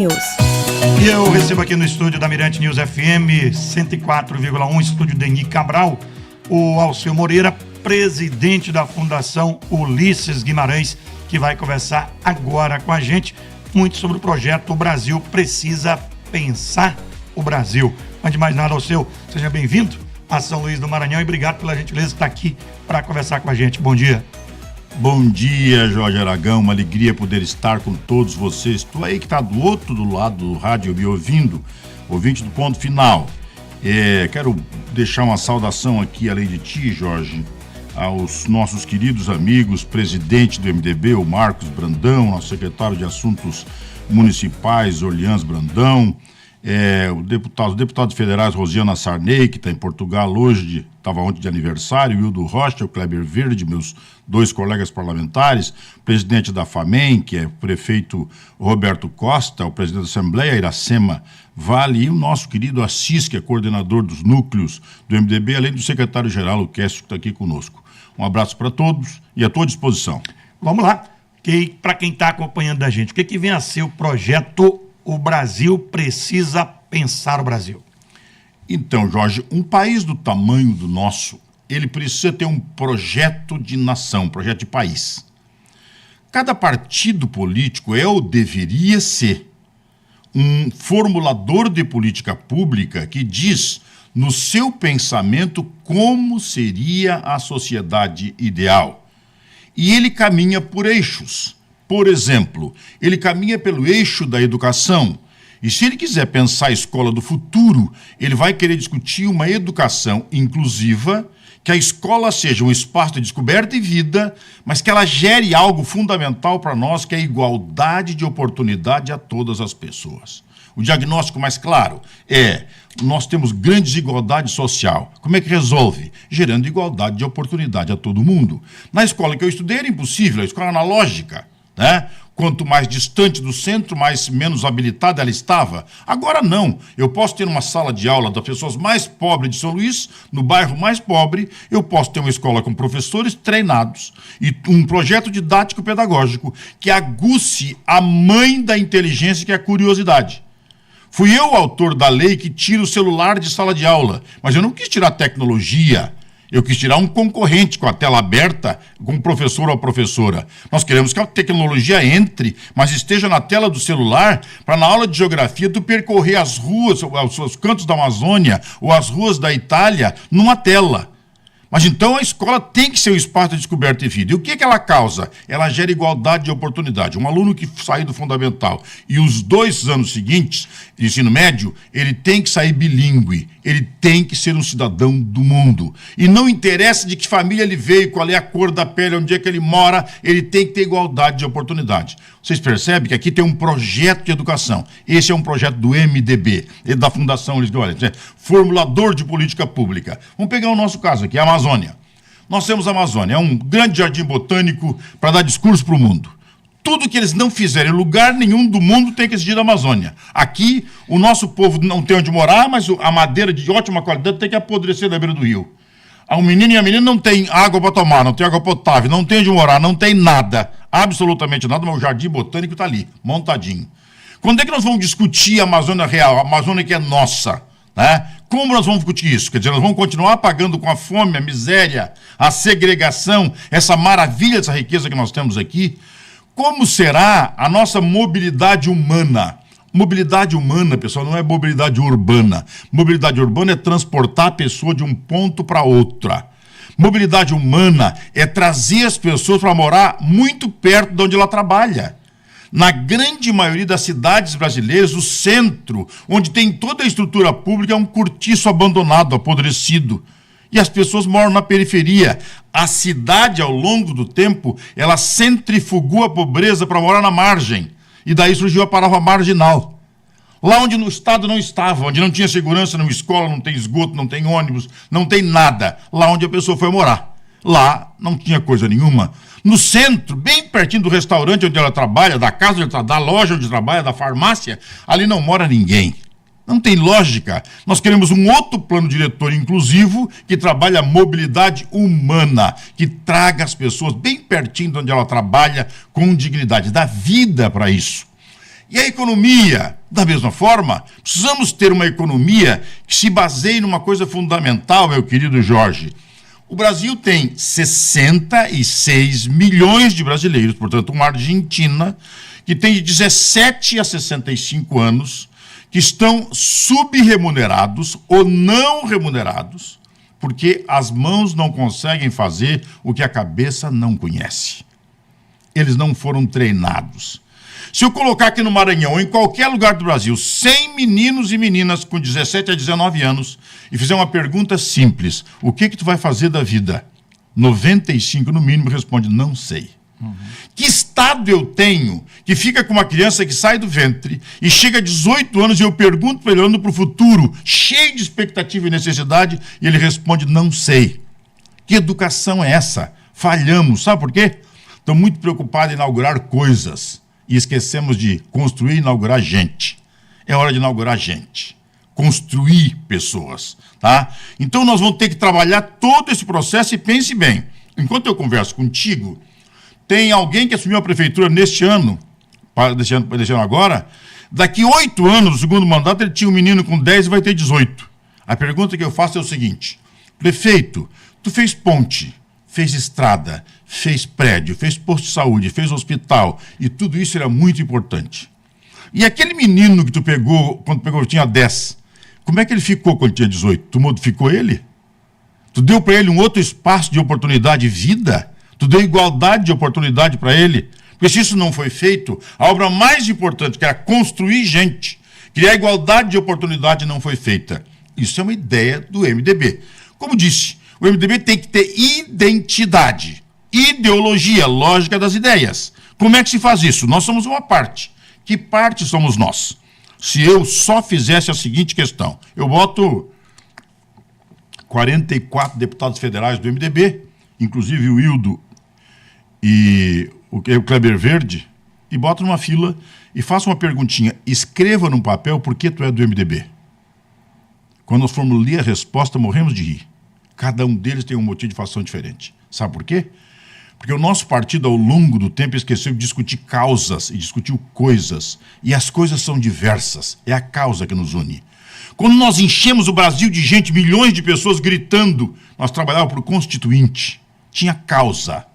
E eu recebo aqui no estúdio da Mirante News FM 104,1, estúdio Deni Cabral, o Alceu Moreira, presidente da Fundação Ulisses Guimarães, que vai conversar agora com a gente muito sobre o projeto O Brasil Precisa Pensar o Brasil. Antes de mais nada, Alceu, seja bem-vindo a São Luís do Maranhão e obrigado pela gentileza de estar aqui para conversar com a gente. Bom dia. Bom dia, Jorge Aragão, uma alegria poder estar com todos vocês. Tu aí que está do outro lado do rádio me ouvindo, ouvinte do Ponto Final. Quero deixar uma saudação aqui, além de ti, Jorge, aos nossos queridos amigos, presidente do MDB, o Marcos Brandão, nosso secretário de Assuntos Municipais, Orleans Brandão, os deputados federais Rosiana Sarney, que está em Portugal hoje, estava ontem de aniversário, Wildo Rocha, o Kleber Verde, meus dois colegas parlamentares, presidente da FAMEM, que é o prefeito Roberto Costa, o presidente da Assembleia, Iracema Vale, e o nosso querido Assis, que é coordenador dos núcleos do MDB, além do secretário-geral, o Kécio, que está aqui conosco. Um abraço para todos e à tua disposição. Vamos lá, para quem está acompanhando a gente, o que vem a ser o projeto O Brasil Precisa Pensar o Brasil? Então, Jorge, um país do tamanho do nosso, ele precisa ter um projeto de nação, um projeto de país. Cada partido político é ou deveria ser um formulador de política pública que diz no seu pensamento como seria a sociedade ideal. E ele caminha por eixos. Por exemplo, ele caminha pelo eixo da educação. E se ele quiser pensar a escola do futuro, ele vai querer discutir uma educação inclusiva, que a escola seja um espaço de descoberta e vida, mas que ela gere algo fundamental para nós, que é a igualdade de oportunidade a todas as pessoas. O diagnóstico mais claro nós temos grande desigualdade social. Como é que resolve? Gerando igualdade de oportunidade a todo mundo. Na escola que eu estudei era impossível, a escola analógica, né? Quanto mais distante do centro, menos habilitada ela estava. Agora não. Eu posso ter uma sala de aula das pessoas mais pobres de São Luís, no bairro mais pobre, eu posso ter uma escola com professores treinados e um projeto didático-pedagógico que aguce a mãe da inteligência, que é a curiosidade. Fui eu o autor da lei que tira o celular de sala de aula, mas eu não quis tirar tecnologia. Eu quis tirar um concorrente com a tela aberta, com o professor ou a professora. Nós queremos que a tecnologia entre, mas esteja na tela do celular, para na aula de geografia tu percorrer as ruas, os cantos da Amazônia ou as ruas da Itália numa tela. Mas então a escola tem que ser um espaço de descoberta e vida. E o que ela causa? Ela gera igualdade de oportunidade. Um aluno que sair do fundamental e os 2 anos seguintes de ensino médio, ele tem que sair bilíngue. Ele tem que ser um cidadão do mundo. E não interessa de que família ele veio, qual é a cor da pele, onde é que ele mora, ele tem que ter igualdade de oportunidade. Vocês percebem que aqui tem um projeto de educação. Esse é um projeto do MDB, da Fundação Ulisses Guimarães, formulador de política pública. Vamos pegar o nosso caso aqui, a Amazônia. Nós temos a Amazônia, é um grande jardim botânico para dar discurso para o mundo. Tudo que eles não fizerem em lugar nenhum do mundo tem que existir na Amazônia. Aqui, o nosso povo não tem onde morar, mas a madeira de ótima qualidade tem que apodrecer da beira do rio. O menino e a menina não tem água para tomar, não tem água potável, não tem onde morar, não tem nada, absolutamente nada, mas o jardim botânico está ali, montadinho. Quando é que nós vamos discutir a Amazônia real, a Amazônia que é nossa, né? Como nós vamos discutir isso? Quer dizer, nós vamos continuar pagando com a fome, a miséria, a segregação, essa maravilha, essa riqueza que nós temos aqui? Como será a nossa mobilidade humana? Mobilidade humana, pessoal, não é mobilidade urbana. Mobilidade urbana é transportar a pessoa de um ponto para outra. Mobilidade humana é trazer as pessoas para morar muito perto de onde ela trabalha. Na grande maioria das cidades brasileiras, o centro, onde tem toda a estrutura pública, é um cortiço abandonado, apodrecido. E as pessoas moram na periferia. A cidade, ao longo do tempo, ela centrifugou a pobreza para morar na margem. E daí surgiu a palavra marginal. Lá onde no Estado não estava, onde não tinha segurança, não escola, não tem esgoto, não tem ônibus, não tem nada. Lá onde a pessoa foi morar. Lá não tinha coisa nenhuma. No centro, bem pertinho do restaurante onde ela trabalha, da casa onde ela trabalha, da loja onde trabalha, da farmácia, ali não mora ninguém. Não tem lógica. Nós queremos um outro plano diretor inclusivo que trabalhe a mobilidade humana, que traga as pessoas bem pertinho de onde ela trabalha com dignidade, dá vida para isso. E a economia, da mesma forma, precisamos ter uma economia que se baseie numa coisa fundamental, meu querido Jorge. O Brasil tem 66 milhões de brasileiros, portanto, uma Argentina que tem de 17 a 65 anos, que estão subremunerados ou não remunerados, porque as mãos não conseguem fazer o que a cabeça não conhece. Eles não foram treinados. Se eu colocar aqui no Maranhão, ou em qualquer lugar do Brasil, 100 meninos e meninas com 17 a 19 anos, e fizer uma pergunta simples, o que tu vai fazer da vida? 95 no mínimo responde, não sei. Que estado eu tenho que fica com uma criança que sai do ventre e chega a 18 anos e eu pergunto para ele, olhando para o futuro, cheio de expectativa e necessidade, e ele responde, não sei. Que educação é essa? Falhamos, sabe por quê? Estão muito preocupados em inaugurar coisas e esquecemos de construir e inaugurar gente. É hora de inaugurar gente, construir pessoas, tá? Então nós vamos ter que trabalhar todo esse processo e pense bem, enquanto eu converso contigo, tem alguém que assumiu a prefeitura desse ano agora, daqui 8 anos, no segundo mandato, ele tinha um menino com 10 e vai ter 18. A pergunta que eu faço é o seguinte, prefeito, tu fez ponte, fez estrada, fez prédio, fez posto de saúde, fez hospital, e tudo isso era muito importante. E aquele menino que tu pegou, quando pegou, tinha 10, como é que ele ficou quando tinha 18? Tu modificou ele? Tu deu para ele um outro espaço de oportunidade e vida? Tu deu igualdade de oportunidade para ele? Porque se isso não foi feito, a obra mais importante, que era construir gente, criar igualdade de oportunidade, não foi feita. Isso é uma ideia do MDB. Como disse, o MDB tem que ter identidade, ideologia, lógica das ideias. Como é que se faz isso? Nós somos uma parte. Que parte somos nós? Se eu só fizesse a seguinte questão, eu boto 44 deputados federais do MDB, inclusive o Hildo e o Kleber Verde, e boto numa fila e faço uma perguntinha, escreva num papel por que tu é do MDB. Quando nós formos ler a resposta, morremos de rir. Cada um deles tem um motivo de fação diferente. Sabe por quê? Porque o nosso partido, ao longo do tempo, esqueceu de discutir causas e discutiu coisas. E as coisas são diversas. É a causa que nos une. Quando nós enchemos o Brasil de gente, milhões de pessoas gritando, nós trabalhávamos por constituinte. Tinha causa.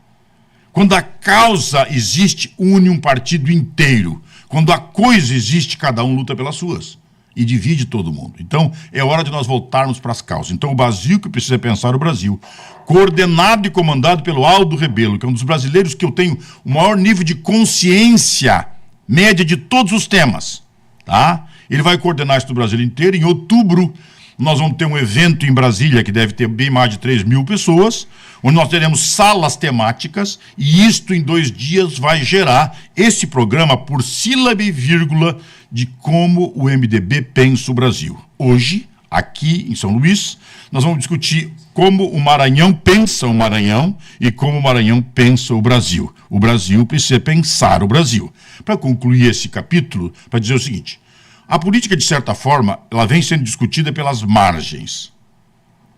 Quando a causa existe, une um partido inteiro. Quando a coisa existe, cada um luta pelas suas. E divide todo mundo. Então, é hora de nós voltarmos para as causas. Então, o Brasil que precisa pensar o Brasil, coordenado e comandado pelo Aldo Rebelo, que é um dos brasileiros que eu tenho o maior nível de consciência média de todos os temas, tá? Ele vai coordenar isso do Brasil inteiro. Em outubro, nós vamos ter um evento em Brasília, que deve ter bem mais de 3 mil pessoas, onde nós teremos salas temáticas, e isto em 2 dias vai gerar esse programa por sílaba e vírgula de como o MDB pensa o Brasil. Hoje, aqui em São Luís, nós vamos discutir como o Maranhão pensa o Maranhão e como o Maranhão pensa o Brasil. O Brasil precisa pensar o Brasil. Para concluir esse capítulo, para dizer o seguinte, a política, de certa forma, ela vem sendo discutida pelas margens.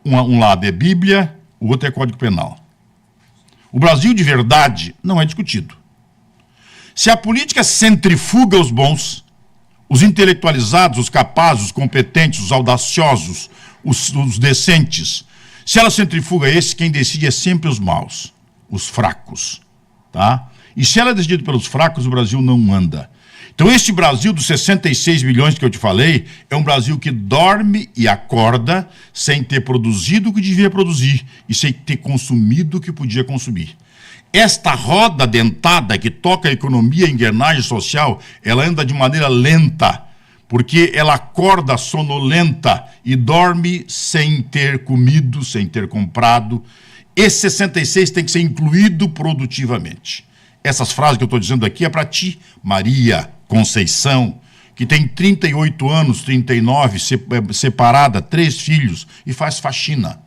Um lado é Bíblia, o outro é Código Penal. O Brasil de verdade não é discutido. Se a política centrifuga os bons, os intelectualizados, os capazes, os competentes, os audaciosos, os decentes, se ela centrifuga esse, quem decide é sempre os maus, os fracos, tá? E se ela é decidida pelos fracos, o Brasil não anda. Então, esse Brasil dos 66 milhões que eu te falei, é um Brasil que dorme e acorda sem ter produzido o que devia produzir e sem ter consumido o que podia consumir. Esta roda dentada que toca a economia e a engrenagem social, ela anda de maneira lenta, porque ela acorda sonolenta e dorme sem ter comido, sem ter comprado. Esse 66 tem que ser incluído produtivamente. Essas frases que eu estou dizendo aqui é para ti, Maria Conceição, que tem 38 anos, 39, separada, 3 filhos e faz faxina.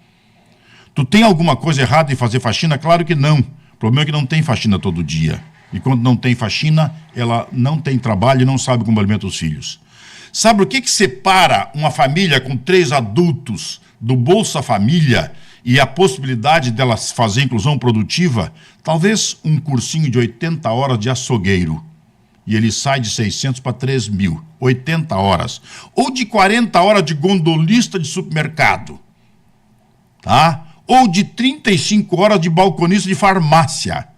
Tu tem alguma coisa errada em fazer faxina? Claro que não. O problema é que não tem faxina todo dia. E quando não tem faxina, ela não tem trabalho e não sabe como alimenta os filhos. Sabe o que separa uma família com 3 adultos do Bolsa Família e a possibilidade delas fazer inclusão produtiva? Talvez um cursinho de 80 horas de açougueiro. e ele sai de 600 para 3.000, 80 horas. Ou de 40 horas de gondolista de supermercado, tá? Ou de 35 horas de balconista de farmácia.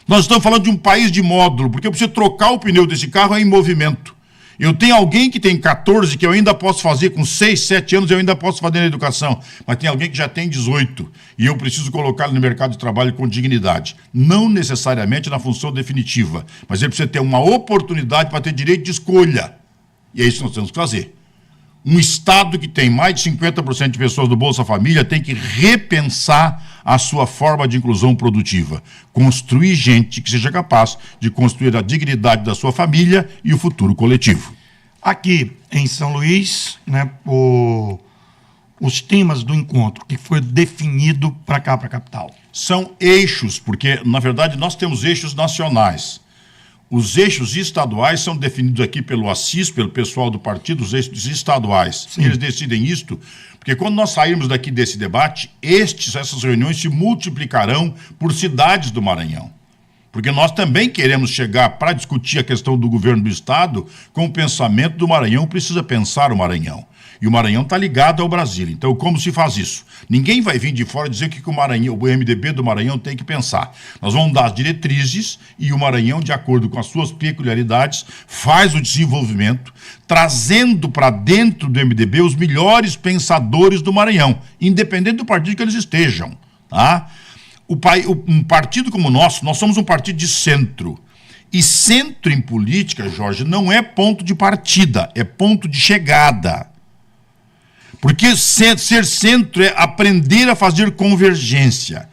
Nós estamos falando de um país de módulo, porque eu preciso trocar o pneu desse carro em movimento. Eu tenho alguém que tem 14, que eu ainda posso fazer, com 6, 7 anos eu ainda posso fazer na educação, mas tem alguém que já tem 18, e eu preciso colocá-lo no mercado de trabalho com dignidade. Não necessariamente na função definitiva, mas ele precisa ter uma oportunidade para ter direito de escolha. E é isso que nós temos que fazer. Um Estado que tem mais de 50% de pessoas do Bolsa Família tem que repensar a sua forma de inclusão produtiva. Construir gente que seja capaz de construir a dignidade da sua família e o futuro coletivo. Aqui em São Luís, né, os temas do encontro que foi definido para cá, para a capital. São eixos, porque, na verdade, nós temos eixos nacionais. Os eixos estaduais são definidos aqui pelo Assis, pelo pessoal do partido, os eixos estaduais. Sim. Eles decidem isto, porque quando nós sairmos daqui desse debate, essas reuniões se multiplicarão por cidades do Maranhão. Porque nós também queremos chegar para discutir a questão do governo do Estado com o pensamento do Maranhão, precisa pensar o Maranhão. E o Maranhão está ligado ao Brasil. Então, como se faz isso? Ninguém vai vir de fora dizer o que o Maranhão, o MDB do Maranhão tem que pensar. Nós vamos dar as diretrizes e o Maranhão, de acordo com as suas peculiaridades, faz o desenvolvimento, trazendo para dentro do MDB os melhores pensadores do Maranhão, independente do partido que eles estejam. Tá? Um partido como o nosso, nós somos um partido de centro. E centro em política, Jorge, não é ponto de partida, é ponto de chegada. Porque ser centro é aprender a fazer convergência.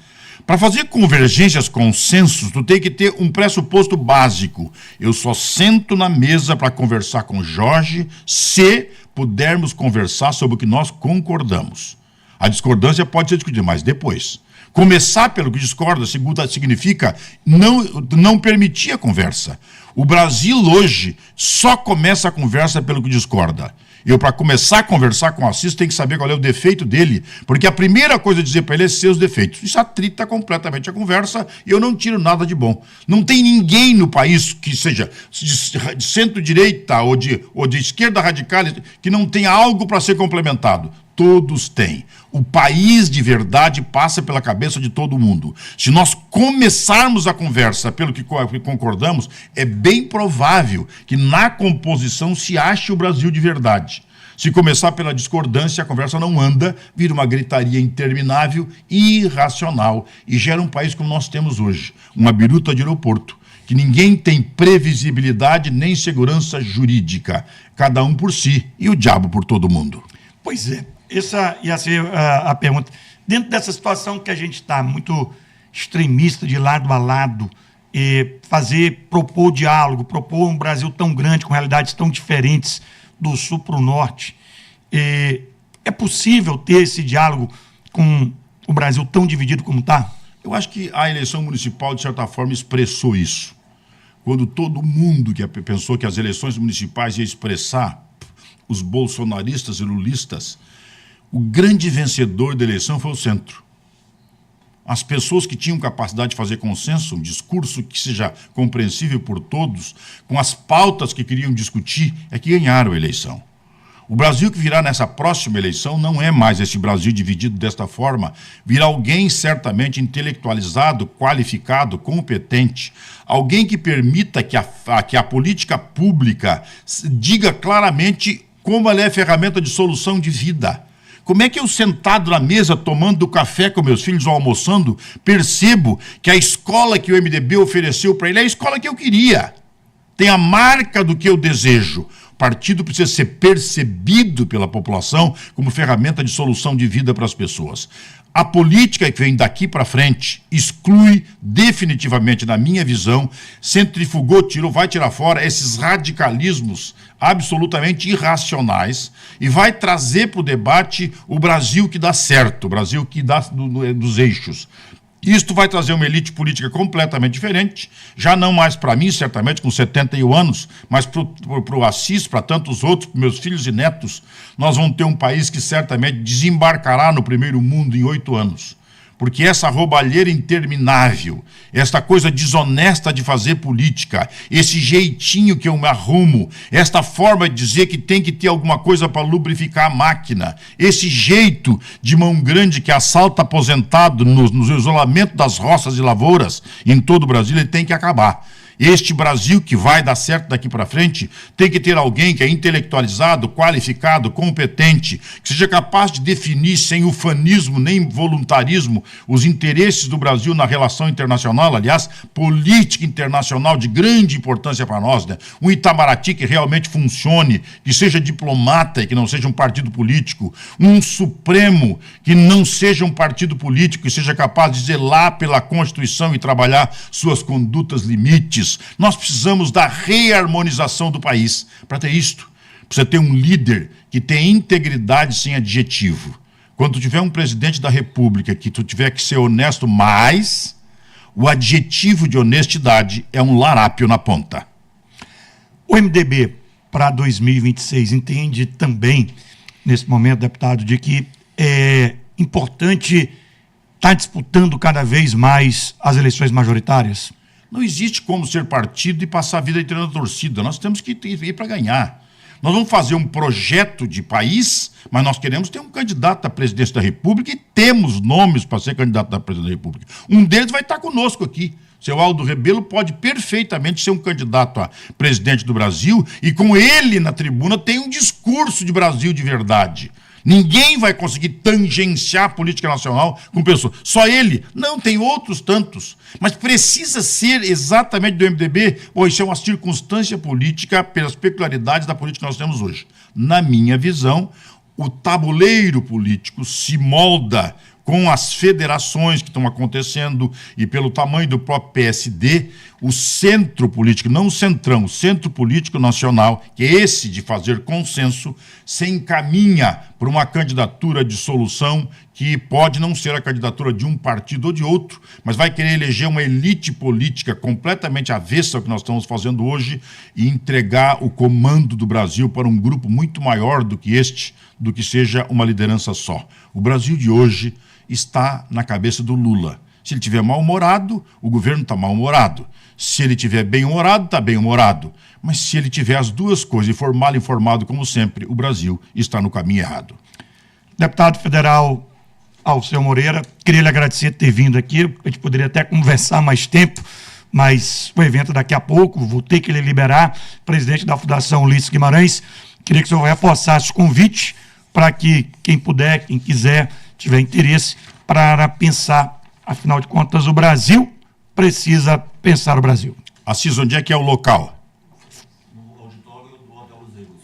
Para fazer convergências, consensos, tu tem que ter um pressuposto básico. Eu só sento na mesa para conversar com Jorge se pudermos conversar sobre o que nós concordamos. A discordância pode ser discutida, mas depois. Começar pelo que discorda significa não permitir a conversa. O Brasil hoje só começa a conversa pelo que discorda. Eu, para começar a conversar com o Assis, tenho que saber qual é o defeito dele, porque a primeira coisa a dizer para ele é seus defeitos. Isso atrita completamente a conversa e eu não tiro nada de bom. Não tem ninguém no país que seja de centro-direita ou de esquerda radical que não tenha algo para ser complementado. Todos têm. O país de verdade passa pela cabeça de todo mundo. Se nós começarmos a conversa pelo que concordamos, é bem provável que na composição se ache o Brasil de verdade. Se começar pela discordância, a conversa não anda, vira uma gritaria interminável e irracional e gera um país como nós temos hoje, uma biruta de aeroporto, que ninguém tem previsibilidade nem segurança jurídica, cada um por si e o diabo por todo mundo. Pois é. Essa ia ser a pergunta. Dentro dessa situação que a gente está muito extremista de lado a lado, propor o diálogo, propor um Brasil tão grande, com realidades tão diferentes do sul para o norte, é possível ter esse diálogo com o Brasil tão dividido como está? Eu acho que a eleição municipal, de certa forma, expressou isso. Quando todo mundo que pensou que as eleições municipais iam expressar os bolsonaristas e lulistas, o grande vencedor da eleição foi o centro. As pessoas que tinham capacidade de fazer consenso, um discurso que seja compreensível por todos, com as pautas que queriam discutir, é que ganharam a eleição. O Brasil que virá nessa próxima eleição não é mais esse Brasil dividido desta forma, virá alguém certamente intelectualizado, qualificado, competente, alguém que permita que a política pública diga claramente como ela é ferramenta de solução de vida. Como é que eu, sentado na mesa, tomando café com meus filhos ou almoçando, percebo que a escola que o MDB ofereceu para ele é a escola que eu queria? Tem a marca do que eu desejo. O partido precisa ser percebido pela população como ferramenta de solução de vida para as pessoas. A política que vem daqui para frente exclui definitivamente, na minha visão, centrifugou, vai tirar fora esses radicalismos absolutamente irracionais e vai trazer para o debate o Brasil que dá certo, o Brasil que dá dos eixos. Isto vai trazer uma elite política completamente diferente, já não mais para mim, certamente, com 71 anos, mas para o Assis, para tantos outros, para meus filhos e netos. Nós vamos ter um país que certamente desembarcará no primeiro mundo em 8 anos. Porque essa roubalheira interminável, esta coisa desonesta de fazer política, esse jeitinho que eu me arrumo, esta forma de dizer que tem que ter alguma coisa para lubrificar a máquina, esse jeito de mão grande que assalta aposentado no isolamento das roças e lavouras em todo o Brasil, ele tem que acabar. Este Brasil que vai dar certo daqui para frente tem que ter alguém que é intelectualizado, qualificado, competente, que seja capaz de definir sem ufanismo nem voluntarismo os interesses do Brasil na relação internacional, aliás, política internacional de grande importância para nós, né? Um Itamaraty que realmente funcione, que seja diplomata e que não seja um partido político, um Supremo que não seja um partido político e seja capaz de zelar pela Constituição e trabalhar suas condutas limites. Nós precisamos da reharmonização do país. Para ter isto, precisa ter um líder que tenha integridade sem adjetivo. Quando tu tiver um presidente da República que tu tiver que ser honesto, mas o adjetivo de honestidade é um larápio na ponta. O MDB, para 2026, entende também, nesse momento, deputado, de que é importante estar disputando cada vez mais as eleições majoritárias? Não existe como ser partido e passar a vida inteira na torcida. Nós temos que ir para ganhar. Nós vamos fazer um projeto de país, mas nós queremos ter um candidato à presidência da República e temos nomes para ser candidato à presidência da República. Um deles vai estar conosco aqui. O seu Aldo Rebelo pode perfeitamente ser um candidato a presidente do Brasil e com ele na tribuna tem um discurso de Brasil de verdade. Ninguém vai conseguir tangenciar a política nacional com pessoas. Só ele. Não, tem outros tantos. Mas precisa ser exatamente do MDB, ou isso é uma circunstância política pelas peculiaridades da política que nós temos hoje. Na minha visão, o tabuleiro político se molda com as federações que estão acontecendo e pelo tamanho do próprio PSD, o centro político, não o centrão, o centro político nacional, que é esse de fazer consenso, se encaminha para uma candidatura de solução que pode não ser a candidatura de um partido ou de outro, mas vai querer eleger uma elite política completamente avessa ao que nós estamos fazendo hoje e entregar o comando do Brasil para um grupo muito maior do que este, do que seja uma liderança só. O Brasil de hoje está na cabeça do Lula. Se ele estiver mal-humorado, o governo está mal-humorado. Se ele estiver bem-humorado, está bem-humorado. Mas se ele tiver as duas coisas e for mal informado, como sempre, o Brasil está no caminho errado. Deputado federal Alceu Moreira, queria lhe agradecer por ter vindo aqui. A gente poderia até conversar mais tempo, mas o evento daqui a pouco, vou ter que lhe liberar. Presidente da Fundação Ulisses Guimarães, queria que o senhor reforçasse o convite para que quem puder, quem quiser, tiver interesse, para pensar, afinal de contas, o Brasil precisa pensar o Brasil. Assis, onde é que é o local? No auditório do Hotel Luzeiros.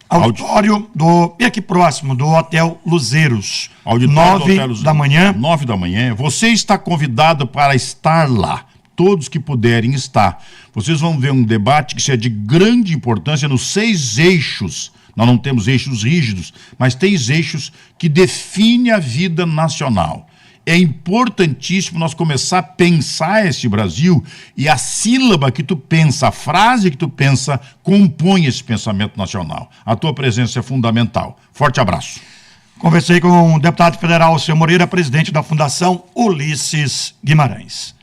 Auditório e aqui próximo, do Hotel Luzeiros. Auditório 9 do Hotel Luzeiros. da manhã. 9 da manhã. Você está convidado para estar lá. Todos que puderem estar. Vocês vão ver um debate que é de grande importância nos 6 eixos. Nós não temos eixos rígidos, mas tem eixos que definem a vida nacional. É importantíssimo nós começar a pensar esse Brasil e a sílaba que tu pensa, a frase que tu pensa, compõe esse pensamento nacional. A tua presença é fundamental. Forte abraço. Conversei com o deputado federal Alceu Moreira, presidente da Fundação Ulisses Guimarães.